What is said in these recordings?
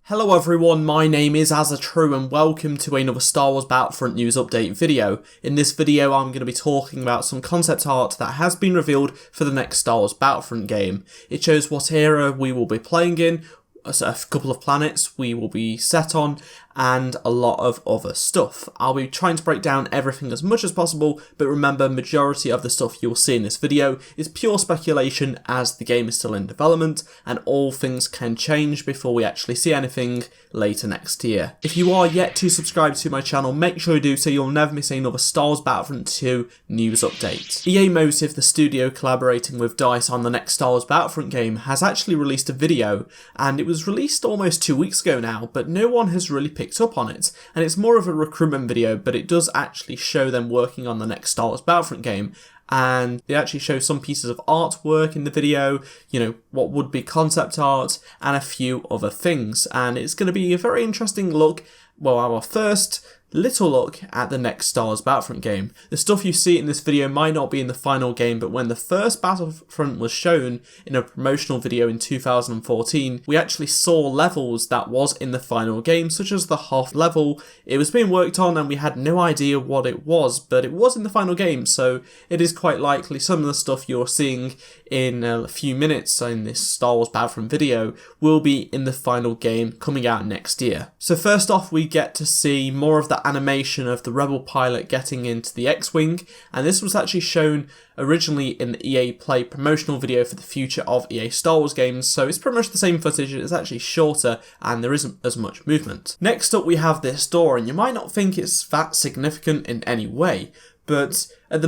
Hello everyone, my name is AZZATRU and welcome to another Star Wars Battlefront news update video. In this video I'm going to be talking about some concept art that has been revealed for the next Star Wars Battlefront game. It shows what era we will be playing in, a couple of planets we will be set on, and a lot of other stuff. I'll be trying to break down everything as much as possible, but remember, majority of the stuff you'll see in this video is pure speculation as the game is still in development and all things can change before we actually see anything later next year. If you are yet to subscribe to my channel, make sure you do so you'll never miss another Star Wars Battlefront 2 news update. EA Motive, the studio collaborating with DICE on the next Star Wars Battlefront game, has actually released a video, and it was released almost 2 weeks ago now, but no one has really picked up on it, and it's more of a recruitment video, but it does actually show them working on the next Star Wars Battlefront game, and they actually show some pieces of artwork in the video, you know, what would be concept art, and a few other things, and it's going to be a very interesting look, well, our first little look at the next Star Wars Battlefront game. The stuff you see in this video might not be in the final game, but when the first Battlefront was shown in a promotional video in 2014, we actually saw levels that was in the final game, such as the Hoth level. It was being worked on and we had no idea what it was, but it was in the final game, so it is quite likely some of the stuff you're seeing in a few minutes in this Star Wars Battlefront video will be in the final game coming out next year. So first off, we get to see more of the animation of the Rebel pilot getting into the X-Wing, and this was actually shown originally in the EA Play promotional video for the future of EA Star Wars games, so it's pretty much the same footage, it's actually shorter and there isn't as much movement. Next up we have this door, and you might not think it's that significant in any way, but at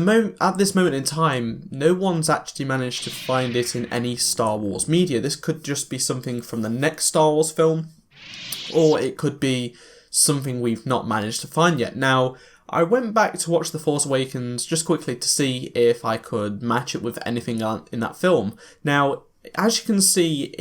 this moment in time, no one's actually managed to find it in any Star Wars media. This could just be something from the next Star Wars film, or it could be something we've not managed to find yet. Now, I went back to watch The Force Awakens just quickly to see if I could match it with anything in that film. Now, as you can see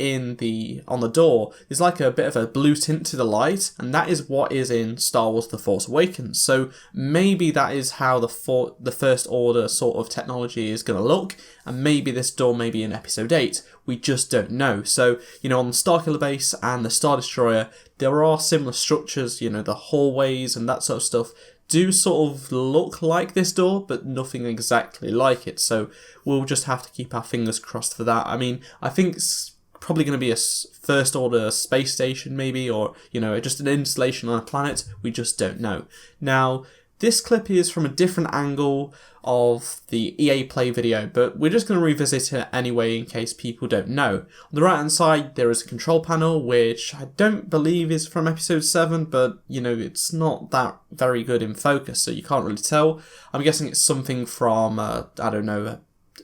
on the door, there's like a bit of a blue tint to the light, and that is what is in Star Wars The Force Awakens. So maybe that is how the First Order sort of technology is going to look, and maybe this door may be in Episode 8. We just don't know. So, you know, on the Starkiller base and the Star Destroyer, there are similar structures, you know, the hallways and that sort of stuff do sort of look like this door, but nothing exactly like it, so we'll just have to keep our fingers crossed for that. I mean, I think it's probably going to be a First Order space station maybe, or, you know, just an installation on a planet, we just don't know. Now, this clip is from a different angle of the EA Play video, but we're just going to revisit it anyway in case people don't know. On the right hand side there is a control panel, which I don't believe is from Episode 7, but you know, it's not that very good in focus, so you can't really tell. I'm guessing it's something from, I don't know,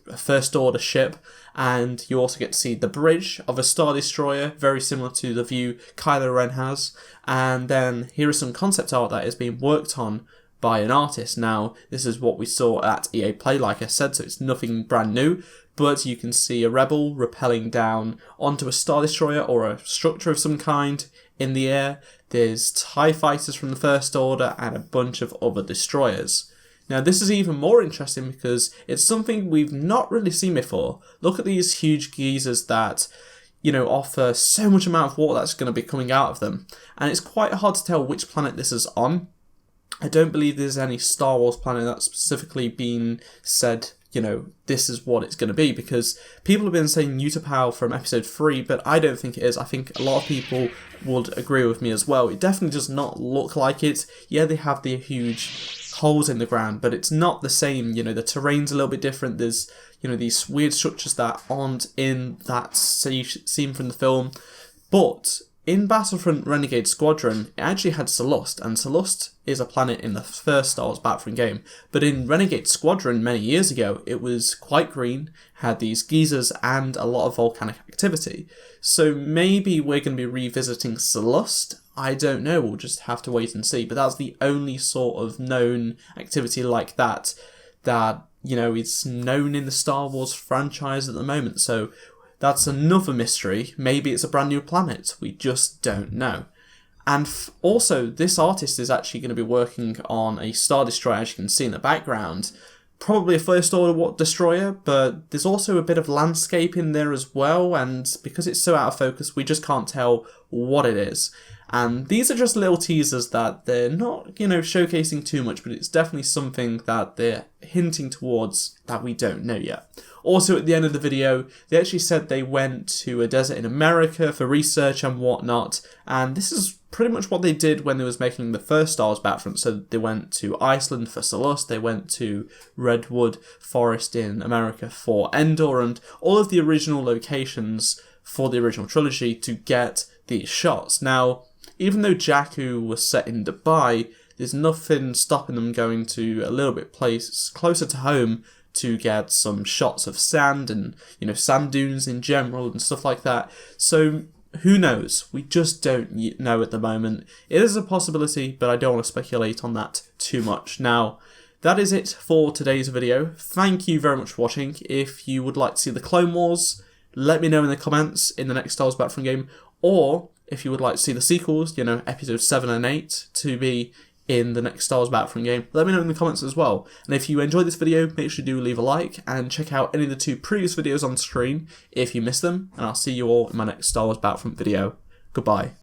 a First Order ship, and you also get to see the bridge of a Star Destroyer, very similar to the view Kylo Ren has, and then here is some concept art that is being worked on by an artist. Now, this is what we saw at EA Play, like I said, so it's nothing brand new, but you can see a Rebel rappelling down onto a Star Destroyer or a structure of some kind in the air. There's TIE fighters from the First Order and a bunch of other destroyers. Now, this is even more interesting because it's something we've not really seen before. Look at these huge geysers that, you know, offer so much amount of water that's going to be coming out of them, and it's quite hard to tell which planet this is on. I don't believe there's any Star Wars planet that's specifically been said, you know, this is what it's going to be, because people have been saying Utapau from Episode 3, but I don't think it is. I think a lot of people would agree with me as well. It definitely does not look like it. Yeah, they have the huge holes in the ground, but it's not the same. You know, the terrain's a little bit different. There's, you know, these weird structures that aren't in that scene from the film. But in Battlefront Renegade Squadron, it actually had Salust, and Salust is a planet in the first Star Wars Battlefront game. But in Renegade Squadron many years ago, it was quite green, had these geysers and a lot of volcanic activity. So maybe we're going to be revisiting Salust. I don't know, we'll just have to wait and see. But that's the only sort of known activity like that, you know, is known in the Star Wars franchise at the moment. So that's another mystery. Maybe it's a brand new planet. We just don't know. And also, this artist is actually going to be working on a Star Destroyer, as you can see in the background. Probably a First Order destroyer, but there's also a bit of landscape in there as well, and because it's so out of focus, we just can't tell what it is. And these are just little teasers that they're not, showcasing too much, but it's definitely something that they're hinting towards that we don't know yet. Also, at the end of the video, they actually said they went to a desert in America for research and whatnot, and this is pretty much what they did when they was making the first Star Wars Battlefront. So they went to Iceland for Solus, they went to Redwood Forest in America for Endor, and all of the original locations for the original trilogy to get these shots. Now, even though Jakku was set in Dubai, there's nothing stopping them going to a little bit place closer to home to get some shots of sand and, sand dunes in general and stuff like that. So who knows? We just don't know at the moment. It is a possibility, but I don't want to speculate on that too much. Now, that is it for today's video. Thank you very much for watching. If you would like to see the Clone Wars, let me know in the comments in the next Star Wars Battlefront game, or if you would like to see the sequels, episodes 7 and 8 to be in the next Star Wars Battlefront game, let me know in the comments as well. And if you enjoyed this video, make sure you do leave a like and check out any of the 2 previous videos on screen if you missed them, and I'll see you all in my next Star Wars Battlefront video. Goodbye.